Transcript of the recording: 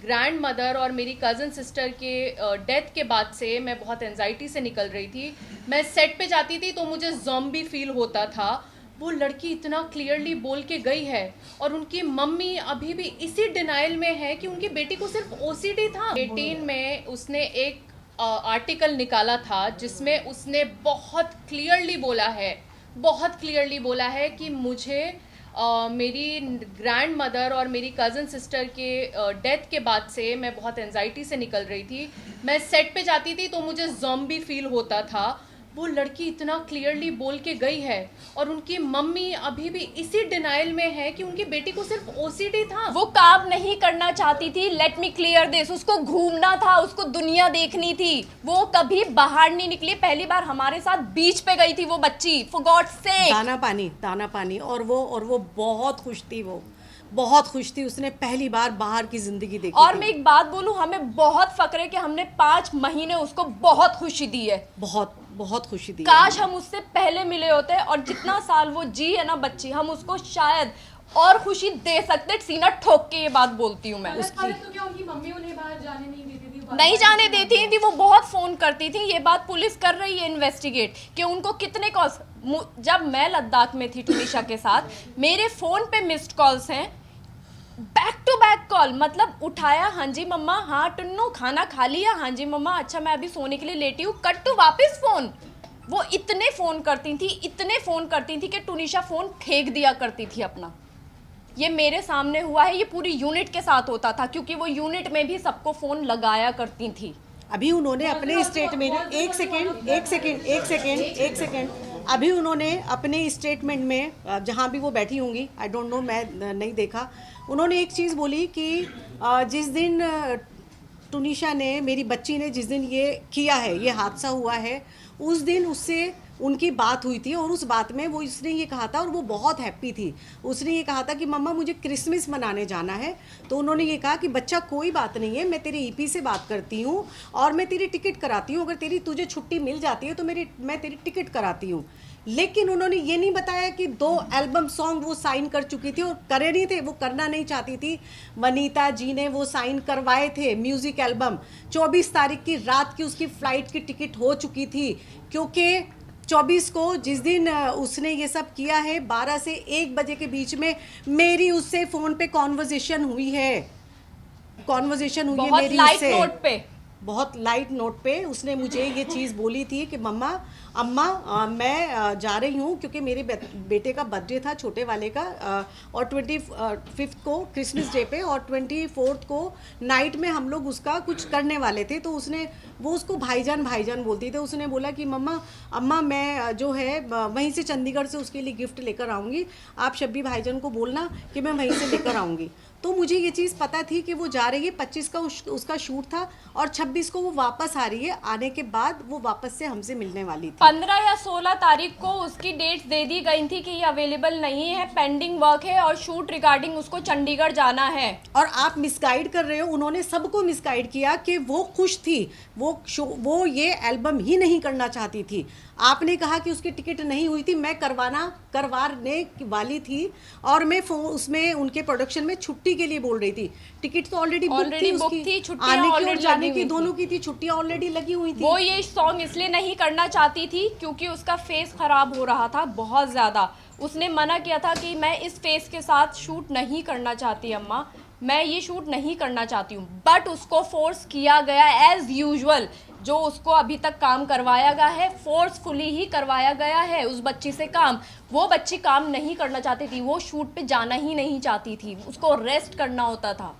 Grand mother और मेरी cousin sister के डेथ के बाद से मैं बहुत एंजाइटी से निकल रही थी। मैं सेट पे जाती थी तो मुझे ज़ॉम्बी फील होता था। वो लड़की इतना क्लियरली बोल के गई है और उनकी मम्मी अभी भी इसी डिनाइल में है कि उनकी बेटी को सिर्फ ओसीडी था। 18 में उसने एक आर्टिकल निकाला था जिसमें उसने बहुत क्लियरली बोला है कि मुझे मेरी ग्रैंड मदर और मेरी कज़न सिस्टर के डेथ के बाद से मैं बहुत एंजाइटी से निकल रही थी। मैं सेट पे जाती थी तो मुझे ज़ॉम्बी फील होता था। वो लड़की इतना क्लियरली बोल के गई है और उनकी मम्मी अभी भी इसी डिनाइल में है कि उनकी बेटी को सिर्फ ओसीडी था। वो काम नहीं करना चाहती थी। लेट मी क्लियर दिस, उसको घूमना था, उसको दुनिया देखनी थी। वो कभी बाहर नहीं निकली। पहली बार हमारे साथ बीच पे गई थी वो बच्ची, फॉर गॉड सेक। दाना पानी और वो बहुत खुश थी। वो बहुत खुश थी, उसने पहली बार बाहर की जिंदगी देखी और थी। मैं एक बात बोलूं, हमें बहुत फक्र है कि हमने 5 महीने उसको बहुत खुशी दी है। बहुत खुशी दी। काश हम उससे पहले मिले होते और जितना साल वो जी है ना बच्ची, हम उसको शायद और खुशी दे सकते। सीना ठोक के ये बात बोलती हूँ मैं। उसकी तो क्या उनकी मम्मी उन्हें बाहर जाने नहीं देती थी? नहीं जाने देती थी, वो बहुत फोन करती थी। ये बात पुलिस कर रही है इन्वेस्टिगेट कि उनको कितने कॉल्स। जब मैं लद्दाख में थी टुनिशा के साथ, मेरे फोन पे मिस्ड कॉल्स हैं, बैक टू बैक कॉल। मतलब उठाया, हाँ जी मम्मा, हाँ टुन्नू खाना खा लिया, हाँ जी मम्मा, अच्छा मैं अभी सोने के लिए लेटी हूँ, कट टू वापस फोन। वो इतने फोन करती थी कि टुनिशा फोन फेंक दिया करती थी अपना। ये मेरे सामने हुआ है, ये पूरी यूनिट के साथ होता था क्योंकि वो यूनिट में भी सबको फोन लगाया करती थी। अभी उन्होंने अपने स्टेटमेंट एक सेकेंड अभी उन्होंने अपने स्टेटमेंट में, जहाँ भी वो बैठी होंगी, आई डोंट नो, मैं नहीं देखा, उन्होंने एक चीज़ बोली कि जिस दिन टुनिशा ने, मेरी बच्ची ने जिस दिन ये किया है, ये हादसा हुआ है, उस दिन उससे उनकी बात हुई थी और उस बात में वो इसने ये कहा था और वो बहुत हैप्पी थी। उसने ये कहा था कि मम्मा मुझे क्रिसमस मनाने जाना है। तो उन्होंने ये कहा कि बच्चा कोई बात नहीं है, मैं तेरे ईपी से बात करती हूँ और मैं तेरी टिकट कराती हूँ, अगर तुझे छुट्टी मिल जाती है तो मैं तेरी टिकट कराती हूँ। लेकिन उन्होंने ये नहीं बताया कि 2 एल्बम सॉन्ग वो साइन कर चुकी थी और करे नहीं थे, वो करना नहीं चाहती थी। वनीता जी ने वो साइन करवाए थे म्यूज़िक एल्बम। 24 तारीख की रात की उसकी फ़्लाइट की टिकट हो चुकी थी क्योंकि 24 को जिस दिन उसने ये सब किया है, 12 से 1 बजे के बीच में मेरी उससे फ़ोन पे कॉन्वर्जेशन हुई है मेरी उससे। बहुत लाइट नोट पे उसने मुझे ये चीज़ बोली थी कि अम्मा मैं जा रही हूँ क्योंकि मेरे बेटे का बर्थडे था, छोटे वाले का, और 25 को क्रिसमस डे पे और 24 को नाइट में हम लोग उसका कुछ करने वाले थे। तो वो उसको भाईजान बोलती थी। उसने बोला कि अम्मा मैं जो है वहीं से चंडीगढ़ से उसके लिए गिफ्ट लेकर आऊँगी, आप शब्बी भाईजान को बोलना कि मैं वहीं से लेकर आऊँगी। तो मुझे ये चीज़ पता थी कि वो जा रही है, 25 का उसका शूट था और 26 को वो वापस आ रही है। आने के बाद वो वापस से हमसे मिलने वाली थी। 15 या 16 तारीख को उसकी डेट्स दे दी गई थी कि ये अवेलेबल नहीं है, पेंडिंग वर्क है और शूट रिगार्डिंग उसको चंडीगढ़ जाना है। और आप मिसगाइड कर रहे हो, उन्होंने सबको मिसगाइड किया कि वो खुश थी, वो ये एल्बम ही नहीं करना चाहती थी। आपने कहा कि उसकी टिकट नहीं हुई थी, मैं करवाने वाली थी और मैं उसमें उनके प्रोडक्शन में छुट्टी के लिए बोल रही थी। टिकट तो ऑलरेडी बुक थी, आने की और जाने की दोनों की थी, छुट्टियां ऑलरेडी लगी हुई थी। वो ये सॉन्ग इसलिए नहीं करना चाहती थी क्योंकि उसका फेस खराब हो रहा था बहुत ज़्यादा। उसने मना किया था कि मैं इस फेस के साथ शूट नहीं करना चाहती अम्मा, मैं ये शूट नहीं करना चाहती हूँ। बट उसको फोर्स किया गया एज यूजुअल। जो उसको अभी तक काम करवाया गया है, फोर्सफुली ही करवाया गया है उस बच्ची से काम। वो बच्ची काम नहीं करना चाहती थी, वो शूट पे जाना ही नहीं चाहती थी, उसको रेस्ट करना होता था।